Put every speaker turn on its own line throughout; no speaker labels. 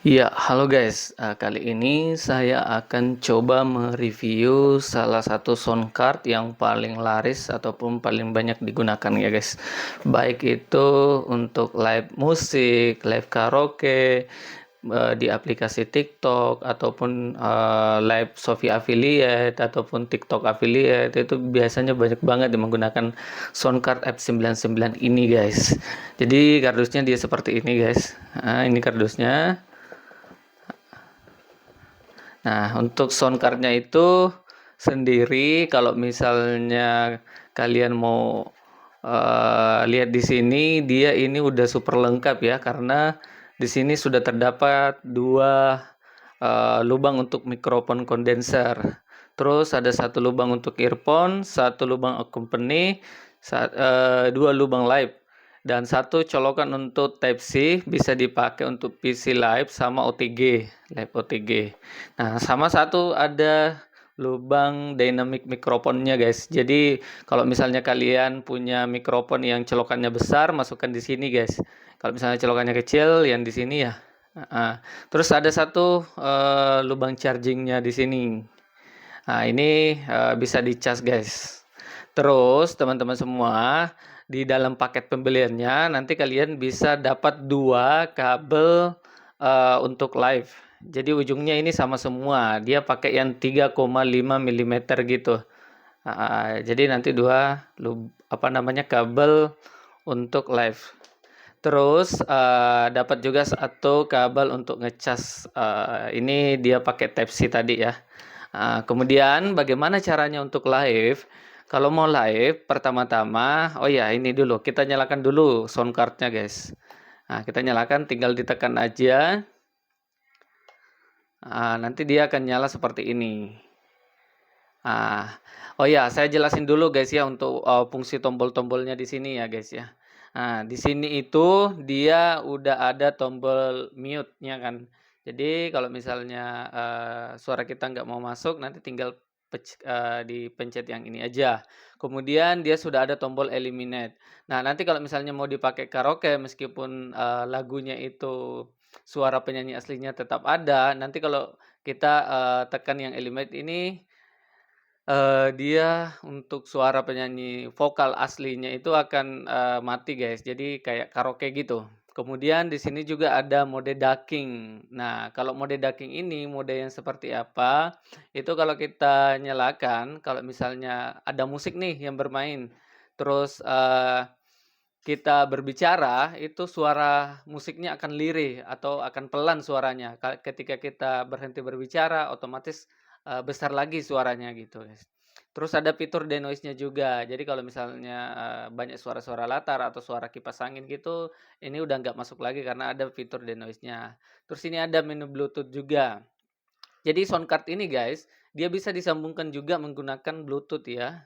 Ya, halo guys. Kali ini saya akan coba mereview salah satu sound card yang paling laris ataupun paling banyak digunakan ya guys. Baik itu untuk live musik, live karaoke, di aplikasi TikTok ataupun live Shopee affiliate ataupun TikTok affiliate itu biasanya banyak banget yang menggunakan sound card F99 ini guys. Jadi kardusnya dia seperti ini guys. Ini kardusnya. Nah, untuk sound card-nya itu sendiri kalau misalnya kalian mau lihat di sini, dia ini udah super lengkap ya, karena di sini sudah terdapat dua lubang untuk mikrofon kondenser. Terus ada satu lubang untuk earphone, satu lubang accompany, dua lubang live. Dan satu colokan untuk Type C bisa dipakai untuk PC Live sama OTG, Live OTG. Nah, sama satu ada lubang dynamic mikrofonnya guys. Jadi kalau misalnya kalian punya mikrofon yang colokannya besar, masukkan di sini guys. Kalau misalnya colokannya kecil, yang di sini ya. Terus ada satu lubang chargingnya di sini. Nah, ini bisa dicas guys. Terus teman-teman semua, di dalam paket pembeliannya nanti kalian bisa dapat dua kabel untuk live. Jadi ujungnya ini sama semua. Dia pakai yang 3,5 mm gitu. Jadi nanti dua kabel untuk live. Terus dapat juga satu kabel untuk ngecas. Ini dia pakai Type C tadi ya. Kemudian bagaimana caranya untuk live? Kalau mau live, pertama-tama, oh ya ini dulu, kita nyalakan dulu sound card-nya guys. Nah, kita nyalakan, tinggal ditekan aja. Nanti dia akan nyala seperti ini. Oh ya, saya jelasin dulu guys ya untuk fungsi tombol-tombolnya di sini ya guys ya. Nah, di sini itu dia udah ada tombol mute-nya kan. Jadi kalau misalnya suara kita nggak mau masuk, nanti tinggal dipencet yang ini aja. Kemudian dia sudah ada tombol eliminate. Nah, nanti kalau misalnya mau dipakai karaoke meskipun lagunya itu suara penyanyi aslinya tetap ada, nanti kalau kita tekan yang eliminate ini dia untuk suara penyanyi vokal aslinya itu akan mati guys, jadi kayak karaoke gitu. Kemudian di sini juga ada mode ducking. Nah, kalau mode ducking ini mode yang seperti apa, itu kalau kita nyalakan, kalau misalnya ada musik nih yang bermain, terus kita berbicara, itu suara musiknya akan lirih atau akan pelan suaranya. Ketika kita berhenti berbicara, otomatis besar lagi suaranya gitu, guys. Terus ada fitur denoise-nya juga. Jadi kalau misalnya banyak suara-suara latar atau suara kipas angin gitu, ini udah nggak masuk lagi karena ada fitur denoise-nya. Terus ini ada menu Bluetooth juga. Jadi soundcard ini guys, dia bisa disambungkan juga menggunakan Bluetooth ya.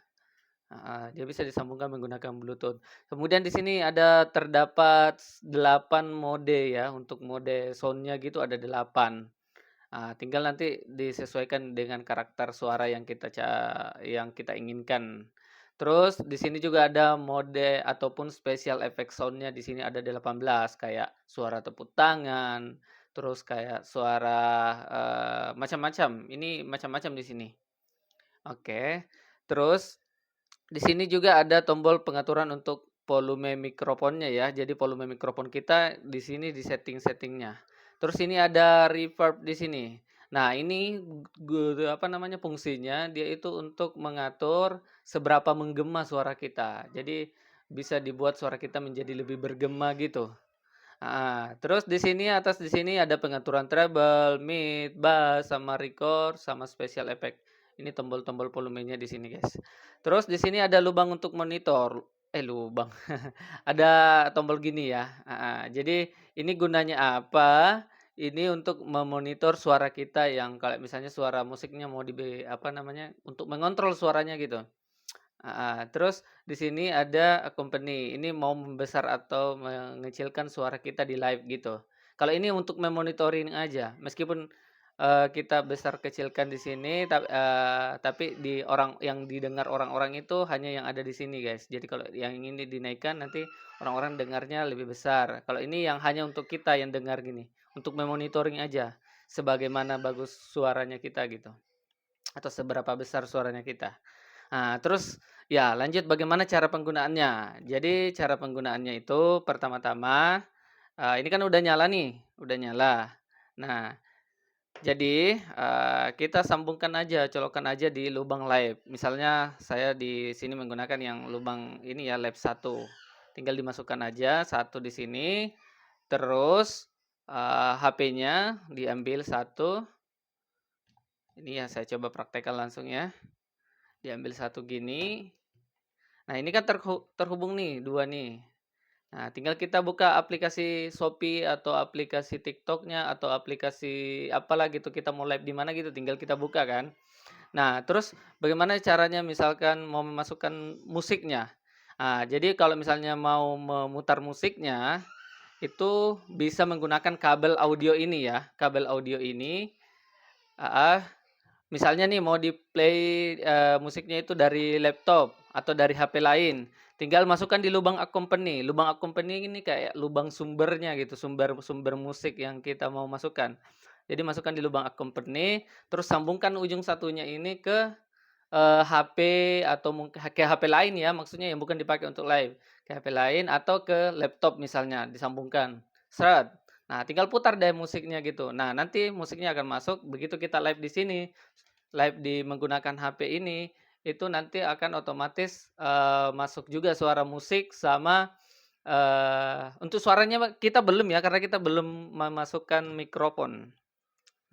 Dia bisa disambungkan menggunakan Bluetooth. Kemudian di sini ada terdapat 8 mode ya, untuk mode sound-nya gitu ada 8. Tinggal nanti disesuaikan dengan karakter suara yang kita inginkan. Terus di sini juga ada mode ataupun special effect sound-nya di sini ada 18 kayak suara tepuk tangan, terus kayak suara, macam-macam, ini macam-macam di sini. Oke, terus di sini juga ada tombol pengaturan untuk volume mikrofonnya ya. Jadi volume mikrofon kita di sini di setting-settingnya. Terus ini ada reverb di sini. Nah, ini fungsinya dia itu untuk mengatur seberapa menggema suara kita. Jadi bisa dibuat suara kita menjadi lebih bergema gitu. Terus di sini atas di sini ada pengaturan treble, mid, bass, sama record, sama special effect. Ini tombol-tombol volumenya di sini, guys. Terus di sini ada lubang untuk monitor. Lubang. Ada tombol gini ya. Jadi ini gunanya apa? Ini untuk memonitor suara kita yang kalau misalnya suara musiknya mau untuk mengontrol suaranya gitu. Terus di sini ada company, ini mau membesar atau mengecilkan suara kita di live gitu. Kalau ini untuk memonitoring aja, meskipun kita besar kecilkan di sini tapi orang yang didengar orang-orang itu hanya yang ada di sini, guys. Jadi kalau yang ini dinaikkan nanti orang-orang dengarnya lebih besar. Kalau ini yang hanya untuk kita yang dengar gini, untuk memonitoring aja sebagaimana bagus suaranya kita gitu, atau seberapa besar suaranya kita. Nah, terus ya lanjut bagaimana cara penggunaannya. Jadi cara penggunaannya itu pertama-tama, ini kan udah nyala nih, udah nyala. Nah, jadi, kita sambungkan aja, colokkan aja di lubang live. Misalnya saya di sini menggunakan yang lubang ini ya, live 1. Tinggal dimasukkan aja satu di sini, terus, HP-nya diambil satu. Ini ya saya coba praktekkan langsung ya. Diambil satu gini. Nah, ini kan terhubung nih, 2 nih. Nah, tinggal kita buka aplikasi Shopee atau aplikasi TikTok-nya atau aplikasi apalah gitu, kita mau live di mana gitu, tinggal kita buka kan. Nah, terus bagaimana caranya misalkan mau memasukkan musiknya. Nah, jadi kalau misalnya mau memutar musiknya, itu bisa menggunakan kabel audio ini ya, kabel audio ini heeh, misalnya nih mau di-play, musiknya itu dari laptop atau dari HP lain, tinggal masukkan di lubang accompany. Lubang accompany ini kayak lubang sumbernya gitu, sumber sumber musik yang kita mau masukkan. Jadi masukkan di lubang accompany, terus sambungkan ujung satunya ini ke, HP atau ke HP lain ya, maksudnya yang bukan dipakai untuk live, ke HP lain atau ke laptop misalnya, disambungkan, sret. Nah, tinggal putar deh musiknya gitu. Nah, nanti musiknya akan masuk, begitu kita live di sini, live menggunakan HP ini, itu nanti akan otomatis, masuk juga suara musik sama, untuk suaranya kita belum ya, karena kita belum memasukkan mikrofon.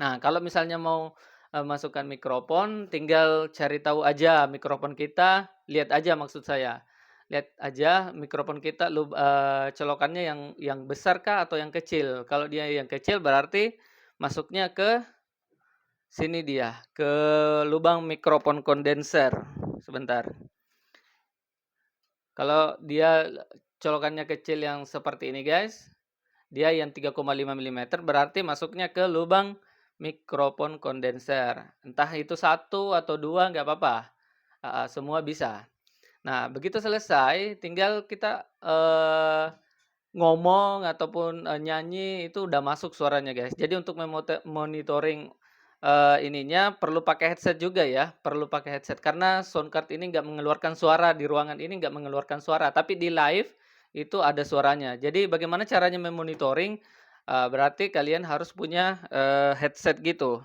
Nah, kalau misalnya mau, masukkan mikrofon, tinggal cari tahu aja mikrofon kita, lihat aja maksud saya. Lihat aja mikrofon kita colokannya yang besar kah atau yang kecil. Kalau dia yang kecil berarti masuknya ke sini dia, ke lubang mikrofon kondenser. Sebentar. Kalau dia colokannya kecil yang seperti ini guys, dia yang 3,5 milimeter berarti masuknya ke lubang mikrofon kondenser. Entah itu satu atau dua nggak apa-apa, semua bisa. Nah, begitu selesai tinggal kita, ngomong ataupun, nyanyi itu udah masuk suaranya, guys. Jadi untuk monitoring, ininya perlu pakai headset juga ya, perlu pakai headset karena soundcard ini nggak mengeluarkan suara, di ruangan ini nggak mengeluarkan suara, tapi di live itu ada suaranya. Jadi bagaimana caranya memonitoring, berarti kalian harus punya, headset gitu.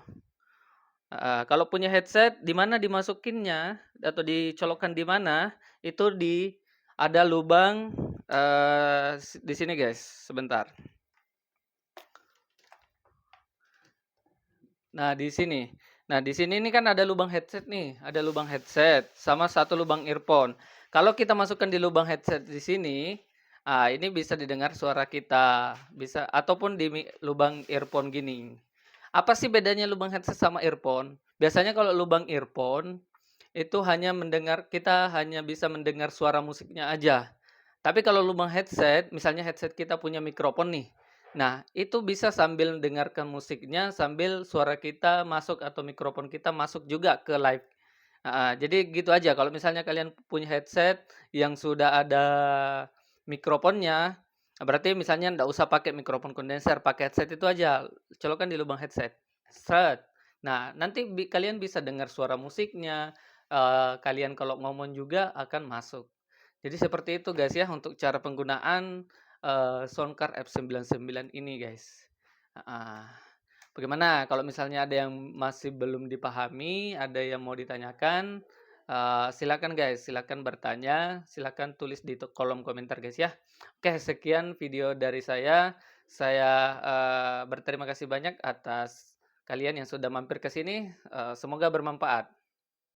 Kalau punya headset, di mana dimasukinnya atau dicolokkan di mana, itu ada lubang, di sini guys, sebentar. Nah, di sini. Nah, di sini ini kan ada lubang headset nih, ada lubang headset sama satu lubang earphone. Kalau kita masukkan di lubang headset di sini, ini bisa didengar suara kita, bisa ataupun di lubang earphone gini. Apa sih bedanya lubang headset sama earphone? Biasanya kalau lubang earphone itu kita hanya bisa mendengar suara musiknya aja. Tapi kalau lubang headset, misalnya headset kita punya mikrofon nih. Nah, itu bisa sambil mendengarkan musiknya, sambil suara kita masuk atau mikrofon kita masuk juga ke live. Jadi gitu aja, kalau misalnya kalian punya headset yang sudah ada mikrofonnya, berarti misalnya ndak usah pakai mikrofon kondenser, pakai headset itu aja, colokkan di lubang headset, sret. Nah, nanti kalian bisa dengar suara musiknya, kalian kalau ngomong juga akan masuk. Jadi seperti itu guys ya untuk cara penggunaan, Soundcard F99 ini guys. Heeh. Bagaimana kalau misalnya ada yang masih belum dipahami, ada yang mau ditanyakan, silakan guys, silakan bertanya, silakan tulis di kolom komentar guys ya. Oke, sekian video dari saya. Saya, berterima kasih banyak atas kalian yang sudah mampir ke sini, semoga bermanfaat.